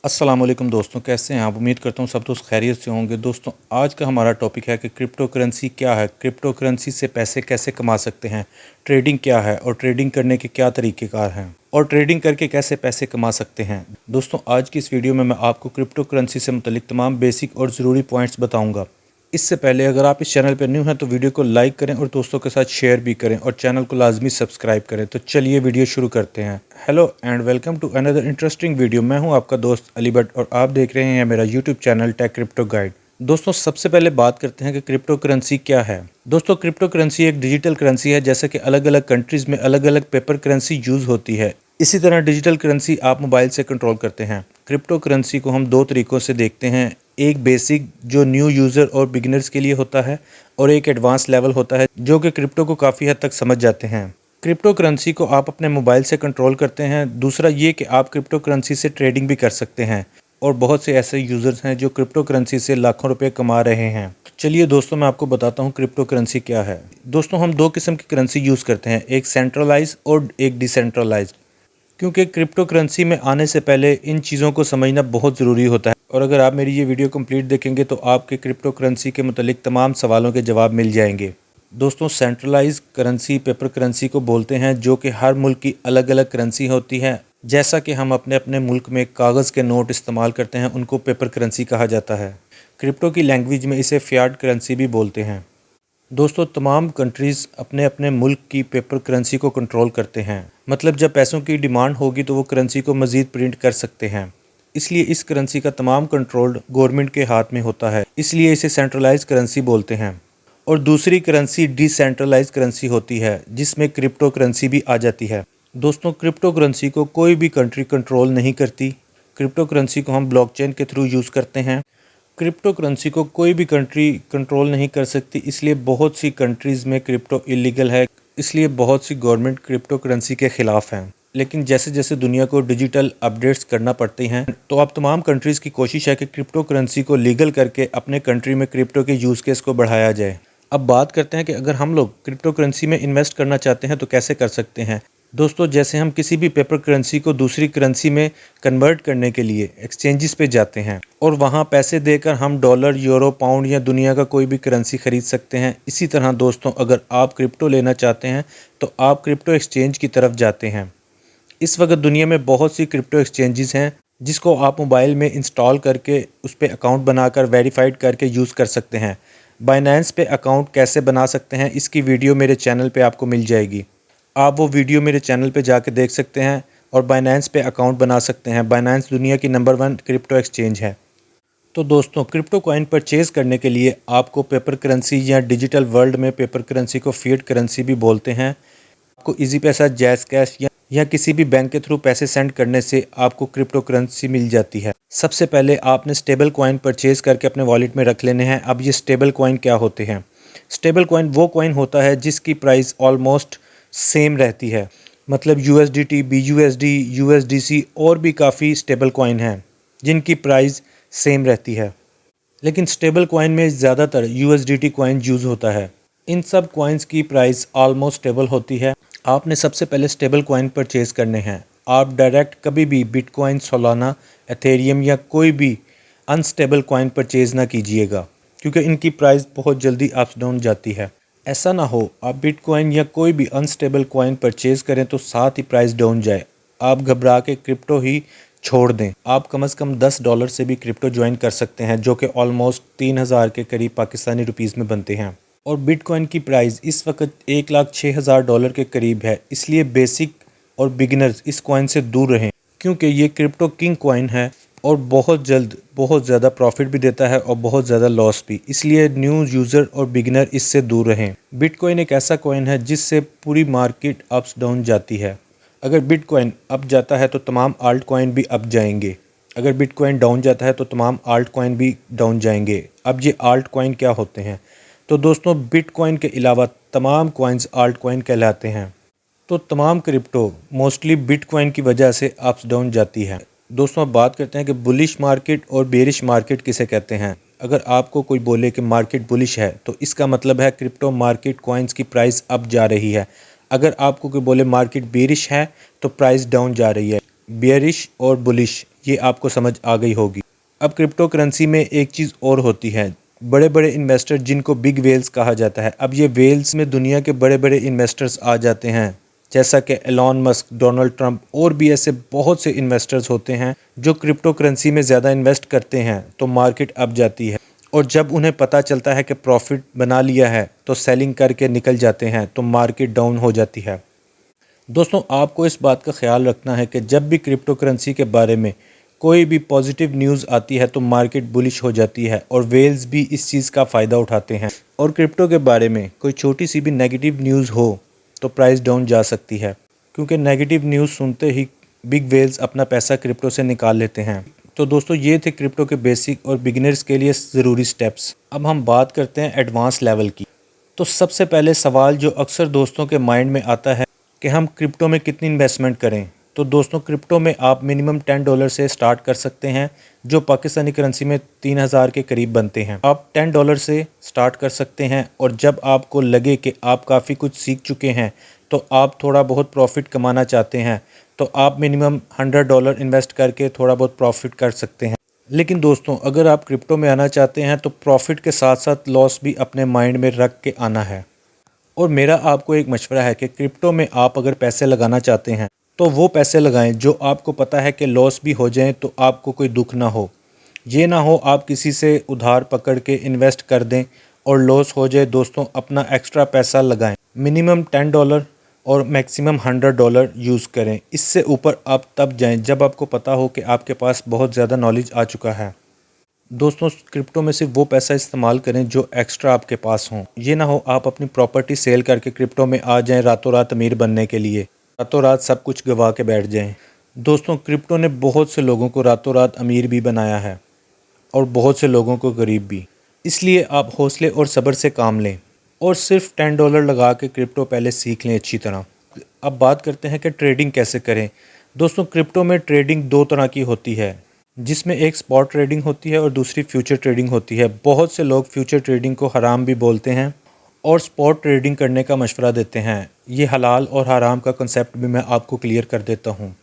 अस्सलाम वालेकुम दोस्तों, कैसे हैं आप। उम्मीद करता हूँ सब दोस्त खैरियत से होंगे। दोस्तों आज का हमारा टॉपिक है कि क्रिप्टो करेंसी क्या है, क्रिप्टो करेंसी से पैसे कैसे कमा सकते हैं, ट्रेडिंग क्या है और ट्रेडिंग करने के क्या तरीक़ेकार हैं और ट्रेडिंग करके कैसे पैसे कमा सकते हैं। दोस्तों आज की इस वीडियो में मैं आपको क्रिप्टो करेंसी से मुतल्लिक तमाम बेसिक और ज़रूरी पॉइंट्स बताऊँगा। इससे पहले अगर आप इस चैनल पर न्यू हैं तो वीडियो को लाइक करें और दोस्तों के साथ शेयर भी करें और चैनल को लाजमी सब्सक्राइब करें। तो चलिए वीडियो शुरू करते हैं। Hello and welcome to another interesting video. मैं हूं आपका दोस्त अली भट्ट और आप देख रहे हैं मेरा YouTube channel tech crypto guide. दोस्तों सबसे पहले बात करते हैं कि क्रिप्टो करेंसी क्या है। दोस्तों क्रिप्टो करेंसी एक डिजिटल करेंसी है। जैसे कि अलग अलग कंट्रीज़ में अलग अलग पेपर करेंसी यूज़ होती है, इसी तरह डिजिटल करेंसी आप मोबाइल से कंट्रोल करते हैं। क्रिप्टो करेंसी को हम दो तरीक़ों से देखते हैं, एक बेसिक जो न्यू यूज़र और बिगिनर्स के लिए होता है और एक एडवांस लेवल होता है जो कि क्रिप्टो को काफ़ी हद तक समझ जाते हैं। क्रिप्टो करेंसी को आप अपने मोबाइल से कंट्रोल करते हैं। दूसरा ये कि आप क्रिप्टो करेंसी से ट्रेडिंग भी कर सकते हैं और बहुत से ऐसे यूज़र्स हैं जो क्रिप्टो करेंसी से लाखों रुपए कमा रहे हैं। तो चलिए दोस्तों मैं आपको बताता हूँ क्रिप्टो करेंसी क्या है। दोस्तों हम दो किस्म की करेंसी यूज़ करते हैं, एक सेंट्रलाइज और एक डिसेंट्रलाइज। क्योंकि क्रिप्टो करेंसी में आने से पहले इन चीज़ों को समझना बहुत ज़रूरी होता है और अगर आप मेरी ये वीडियो कंप्लीट देखेंगे तो आपके क्रिप्टो करेंसी के मुतालिक तमाम सवालों के जवाब मिल जाएंगे। दोस्तों सेंट्रलाइज करेंसी पेपर करेंसी को बोलते हैं, जो कि हर मुल्क की अलग अलग करेंसी होती है। जैसा कि हम अपने अपने मुल्क में कागज़ के नोट इस्तेमाल करते हैं, उनको पेपर करेंसी कहा जाता है। क्रिप्टो की लैंग्वेज में इसे फियाट करेंसी भी बोलते हैं। दोस्तों तमाम कंट्रीज़ अपने अपने मुल्क की पेपर करेंसी को कंट्रोल करते हैं, मतलब जब पैसों की डिमांड होगी तो वो करेंसी को मज़ीद प्रिंट कर सकते हैं। इसलिए इस करेंसी का तमाम कंट्रोल गवर्नमेंट के हाथ में होता है, इसलिए इसे सेंट्रलाइज करेंसी बोलते हैं। और दूसरी करेंसी डिसेंट्रलाइज करेंसी होती है, जिसमें क्रिप्टो करेंसी भी आ जाती है। दोस्तों क्रिप्टो करेंसी को कोई भी कंट्री कंट्रोल नहीं करती। क्रिप्टो करेंसी को हम ब्लॉकचेन के थ्रू यूज़ करते हैं। क्रिप्टो करेंसी को कोई भी कंट्री कंट्रोल नहीं कर सकती, इसलिए बहुत सी कंट्रीज़ में क्रिप्टो इलीगल है। इसलिए बहुत सी गवर्नमेंट क्रिप्टो करेंसी के ख़िलाफ़ हैं। लेकिन जैसे जैसे दुनिया को डिजिटल अपडेट्स करना पड़ती हैं, तो अब तमाम कंट्रीज़ की कोशिश है कि क्रिप्टो करेंसी को लीगल करके अपने कंट्री में क्रिप्टो के यूज़ केस को बढ़ाया जाए। अब बात करते हैं कि अगर हम लोग क्रिप्टो करेंसी में इन्वेस्ट करना चाहते हैं तो कैसे कर सकते हैं। दोस्तों जैसे हम किसी भी पेपर करेंसी को दूसरी करेंसी में कन्वर्ट करने के लिए एक्सचेंजेस पे जाते हैं और वहाँ पैसे देकर हम डॉलर, यूरो, पाउंड या दुनिया का कोई भी करेंसी ख़रीद सकते हैं। इसी तरह दोस्तों अगर आप क्रिप्टो लेना चाहते हैं तो आप क्रिप्टो एक्सचेंज की तरफ जाते हैं। इस वक्त दुनिया में बहुत सी क्रिप्टो एक्सचेंजेस हैं जिसको आप मोबाइल में इंस्टॉल करके उस पर अकाउंट बनाकर वेरीफाइड करके यूज़ कर सकते हैं। बाइनेंस पे अकाउंट कैसे बना सकते हैं इसकी वीडियो मेरे चैनल पे आपको मिल जाएगी। आप वो वीडियो मेरे चैनल पे जाके देख सकते हैं और बाइनेंस पे अकाउंट बना सकते हैं। बाइनेंस दुनिया की नंबर 1 क्रिप्टो एक्सचेंज है। तो दोस्तों क्रिप्टो कॉइन परचेज़ करने के लिए आपको पेपर करेंसी या डिजिटल वर्ल्ड में पेपर करेंसी को फिएट करेंसी भी बोलते हैं। आपको इजी पैसा, जैज़ कैश या किसी भी बैंक के थ्रू पैसे सेंड करने से आपको क्रिप्टो करेंसी मिल जाती है। सबसे पहले आपने स्टेबल कॉइन परचेज़ करके अपने वॉलेट में रख लेने हैं। अब ये स्टेबल कॉइन क्या होते हैं। स्टेबल कॉइन वो कॉइन होता है जिसकी प्राइस ऑलमोस्ट सेम रहती है, मतलब यूएसडीटी, बीयूएसडी, यूएसडीसी और भी काफ़ी स्टेबल कॉइन हैं जिनकी प्राइस सेम रहती है। लेकिन स्टेबल कॉइन में ज़्यादातर यूएसडीटी कॉइन यूज़ होता है। इन सब कॉइन्स की प्राइस ऑलमोस्ट स्टेबल होती है। आपने सबसे पहले स्टेबल कॉइन परचेज़ करने हैं। आप डायरेक्ट कभी भी बिटकॉइन, सोलाना, एथेरियम या कोई भी अनस्टेबल कॉइन परचेज़ ना कीजिएगा, क्योंकि इनकी प्राइस बहुत जल्दी अप डाउन जाती है। ऐसा ना हो आप बिटकॉइन या कोई भी अनस्टेबल कॉइन परचेज़ करें तो साथ ही प्राइस डाउन जाए, आप घबरा के क्रिप्टो ही छोड़ दें। आप कम से कम $10 से भी क्रिप्टो ज्वाइन कर सकते हैं, जो कि ऑलमोस्ट 3000 के करीब पाकिस्तानी रुपीज़ में बनते हैं। और बिटकॉइन की प्राइस इस वक्त $1,06,000 के करीब है। इसलिए बेसिक और बिगिनर्स इस कॉइन से दूर रहें, क्योंकि ये क्रिप्टो किंग कॉइन है और बहुत जल्द बहुत ज़्यादा प्रॉफिट भी देता है और बहुत ज़्यादा लॉस भी। इसलिए न्यू यूज़र और बिगिनर इससे दूर रहें। बिटकॉइन एक ऐसा कॉइन है जिससे पूरी मार्केट अप्स डाउन जाती है। अगर बिटकॉइन अप जाता है तो तमाम आल्ट कॉइन भी अप जाएंगे। अगर बिटकॉइन डाउन जाता है तो तमाम आल्ट कॉइन भी डाउन जाएंगे। अब ये आल्ट कॉइन क्या होते हैं। तो दोस्तों बिटकॉइन के अलावा तमाम कॉइन्स आल्ट कॉइन कहलाते हैं। तो तमाम क्रिप्टो मोस्टली बिटकॉइन की वजह से अप्स डाउन जाती है। दोस्तों अब बात करते हैं कि बुलिश मार्केट और बेरिश मार्केट किसे कहते हैं। अगर आपको कोई बोले कि मार्केट बुलिश है तो इसका मतलब है क्रिप्टो मार्केट कॉइन्स की प्राइस अप जा रही है। अगर आपको कोई बोले मार्केट बेरिश है तो प्राइस डाउन जा रही है। बेरिश और बुलिश ये आपको समझ आ गई होगी। अब क्रिप्टो करेंसी में एक चीज़ और होती है, बड़े बड़े इन्वेस्टर जिनको बिग वेल्स कहा जाता है। अब ये वेल्स में दुनिया के बड़े बड़े इन्वेस्टर्स आ जाते हैं, जैसा कि एलॉन मस्क, डोनाल्ड ट्रंप और भी ऐसे बहुत से इन्वेस्टर्स होते हैं जो क्रिप्टो करेंसी में ज़्यादा इन्वेस्ट करते हैं। तो मार्केट अप जाती है और जब उन्हें पता चलता है कि प्रॉफिट बना लिया है तो सेलिंग करके निकल जाते हैं, तो मार्केट डाउन हो जाती है। दोस्तों, आपको इस बात का ख्याल रखना है कि जब भी क्रिप्टो करेंसी के बारे में कोई भी पॉजिटिव न्यूज़ आती है तो मार्केट बुलिश हो जाती है और वेल्स भी इस चीज़ का फ़ायदा उठाते हैं। और क्रिप्टो के बारे में कोई छोटी सी भी नेगेटिव न्यूज़ हो तो प्राइस डाउन जा सकती है, क्योंकि नेगेटिव न्यूज़ सुनते ही बिग वेल्स अपना पैसा क्रिप्टो से निकाल लेते हैं। तो दोस्तों, ये थे क्रिप्टो के बेसिक और बिगिनर्स के लिए ज़रूरी स्टेप्स। अब हम बात करते हैं एडवांस लेवल की। तो सबसे पहले सवाल जो अक्सर दोस्तों के माइंड में आता है कि हम क्रिप्टो में कितनी इन्वेस्टमेंट करें। तो दोस्तों, क्रिप्टो में आप मिनिमम $10 से स्टार्ट कर सकते हैं, जो पाकिस्तानी करेंसी में 3000 के करीब बनते हैं। आप $10 से स्टार्ट कर सकते हैं और जब आपको लगे कि आप काफ़ी कुछ सीख चुके हैं तो आप थोड़ा बहुत प्रॉफिट कमाना चाहते हैं, तो आप मिनिमम $100 इन्वेस्ट करके थोड़ा बहुत प्रॉफिट कर सकते हैं। लेकिन दोस्तों, अगर आप क्रिप्टो में आना चाहते हैं तो प्रॉफिट के साथ साथ लॉस भी अपने माइंड में रख के आना है। और मेरा आपको एक मशवरा है कि क्रिप्टो में आप अगर पैसे लगाना चाहते हैं तो वो पैसे लगाएं जो आपको पता है कि लॉस भी हो जाए तो आपको कोई दुख ना हो। ये ना हो आप किसी से उधार पकड़ के इन्वेस्ट कर दें और लॉस हो जाए। दोस्तों, अपना एक्स्ट्रा पैसा लगाएं, मिनिमम $10 और मैक्सिमम $100 यूज़ करें। इससे ऊपर आप तब जाएं जब आपको पता हो कि आपके पास बहुत ज़्यादा नॉलेज आ चुका है। दोस्तों, क्रिप्टो में सिर्फ वो पैसा इस्तेमाल करें जो एक्स्ट्रा आपके पास हो। ये ना हो आप अपनी प्रॉपर्टी सेल करके क्रिप्टो में आ जाएं रातों रात अमीर बनने के लिए, रातों रात सब कुछ गवा के बैठ जाएं। दोस्तों, क्रिप्टो ने बहुत से लोगों को रातों रात अमीर भी बनाया है और बहुत से लोगों को गरीब भी। इसलिए आप हौसले और सब्र से काम लें और सिर्फ $10 लगा के क्रिप्टो पहले सीख लें अच्छी तरह। अब बात करते हैं कि ट्रेडिंग कैसे करें। दोस्तों, क्रिप्टो में ट्रेडिंग दो तरह की होती है, जिसमें एक स्पॉट ट्रेडिंग होती है और दूसरी फ्यूचर ट्रेडिंग होती है। बहुत से लोग फ्यूचर ट्रेडिंग को हराम भी बोलते हैं और स्पॉट ट्रेडिंग करने का मशवरा देते हैं। ये हलाल और हराम का कंसेप्ट भी मैं आपको क्लियर कर देता हूँ।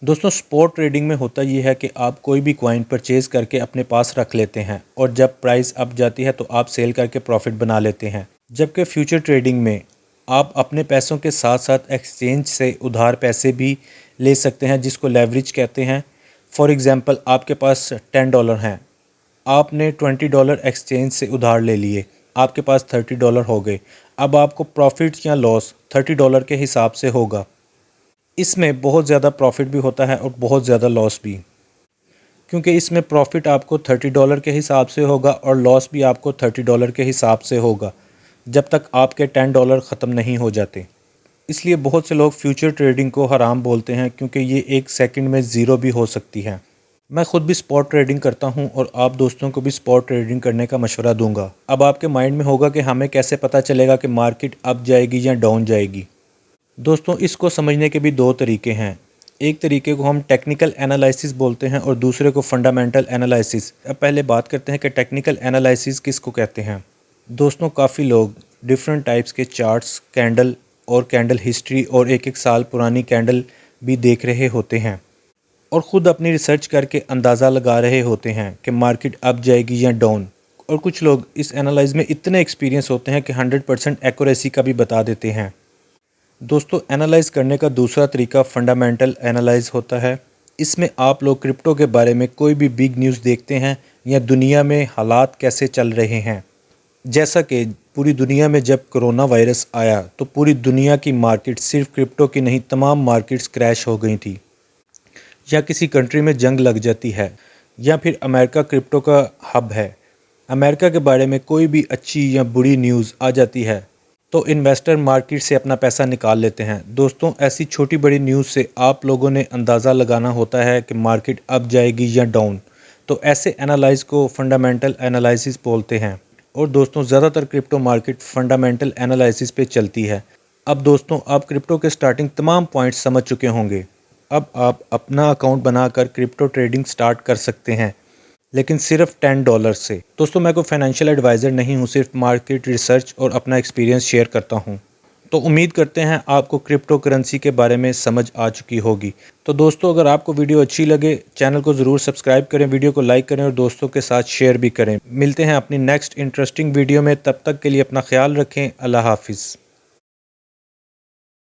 दोस्तों, स्पॉट ट्रेडिंग में होता ये है कि आप कोई भी कॉइन परचेज़ करके अपने पास रख लेते हैं और जब प्राइस अप जाती है तो आप सेल करके प्रॉफिट बना लेते हैं। जबकि फ्यूचर ट्रेडिंग में आप अपने पैसों के साथ साथ एक्सचेंज से उधार पैसे भी ले सकते हैं, जिसको लेवरेज कहते हैं। फॉर एग्ज़ाम्पल, आपके पास $10 हैं, आपने $20 एक्सचेंज से उधार ले लिए, आपके पास $30 हो गए। अब आपको प्रॉफिट या लॉस $30 के हिसाब से होगा। इसमें बहुत ज़्यादा प्रॉफिट भी होता है और बहुत ज़्यादा लॉस भी, क्योंकि इसमें प्रॉफिट आपको $30 के हिसाब से होगा और लॉस भी आपको $30 के हिसाब से होगा, जब तक आपके $10 ख़त्म नहीं हो जाते। इसलिए बहुत से लोग फ्यूचर ट्रेडिंग को हराम बोलते हैं, क्योंकि ये एक सेकंड में ज़ीरो भी हो सकती है। मैं खुद भी स्पॉट ट्रेडिंग करता हूं और आप दोस्तों को भी स्पॉट ट्रेडिंग करने का मशवरा दूंगा। अब आपके माइंड में होगा कि हमें कैसे पता चलेगा कि मार्केट अप जाएगी या डाउन जाएगी। दोस्तों, इसको समझने के भी दो तरीके हैं। एक तरीके को हम टेक्निकल एनालिसिस बोलते हैं और दूसरे को फंडामेंटल एनालिसिस। अब पहले बात करते हैं कि टेक्निकल एनालिसिस किसको कहते हैं। दोस्तों, काफ़ी लोग डिफरेंट टाइप्स के चार्ट्स, कैंडल और कैंडल हिस्ट्री और एक एक साल पुरानी कैंडल भी देख रहे होते हैं और ख़ुद अपनी रिसर्च करके अंदाज़ा लगा रहे होते हैं कि मार्केट अप जाएगी या डाउन। और कुछ लोग इस एनालाइज में इतने एक्सपीरियंस होते हैं कि 100% एक्यूरेसी का भी बता देते हैं। दोस्तों, एनालाइज करने का दूसरा तरीका फंडामेंटल एनालाइज होता है। इसमें आप लोग क्रिप्टो के बारे में कोई भी बिग न्यूज़ देखते हैं या दुनिया में हालात कैसे चल रहे हैं। जैसा कि पूरी दुनिया में जब कोरोना वायरस आया तो पूरी दुनिया की मार्केट, सिर्फ क्रिप्टो की नहीं, तमाम मार्केट्स क्रैश हो गई थी। या किसी कंट्री में जंग लग जाती है, या फिर अमेरिका क्रिप्टो का हब है, अमेरिका के बारे में कोई भी अच्छी या बुरी न्यूज़ आ जाती है तो इन्वेस्टर मार्केट से अपना पैसा निकाल लेते हैं। दोस्तों, ऐसी छोटी बड़ी न्यूज़ से आप लोगों ने अंदाज़ा लगाना होता है कि मार्केट अप जाएगी या डाउन। तो ऐसे एनालाइज को फंडामेंटल एनालिसिस बोलते हैं। और दोस्तों, ज़्यादातर क्रिप्टो मार्केट फंडामेंटल एनालिसिस पे चलती है। अब दोस्तों, आप क्रिप्टो के स्टार्टिंग तमाम पॉइंट्स समझ चुके होंगे। अब आप अपना अकाउंट बनाकर क्रिप्टो ट्रेडिंग स्टार्ट कर सकते हैं, लेकिन सिर्फ $10 से। दोस्तों, मैं कोई फाइनेंशियल एडवाइज़र नहीं हूँ, सिर्फ मार्केट रिसर्च और अपना एक्सपीरियंस शेयर करता हूँ। तो उम्मीद करते हैं आपको क्रिप्टो करेंसी के बारे में समझ आ चुकी होगी। तो दोस्तों, अगर आपको वीडियो अच्छी लगे चैनल को ज़रूर सब्सक्राइब करें, वीडियो को लाइक करें और दोस्तों के साथ शेयर भी करें। मिलते हैं अपनी नेक्स्ट इंटरेस्टिंग वीडियो में, तब तक के लिए अपना ख्याल रखें। अल्लाह हाफिज़।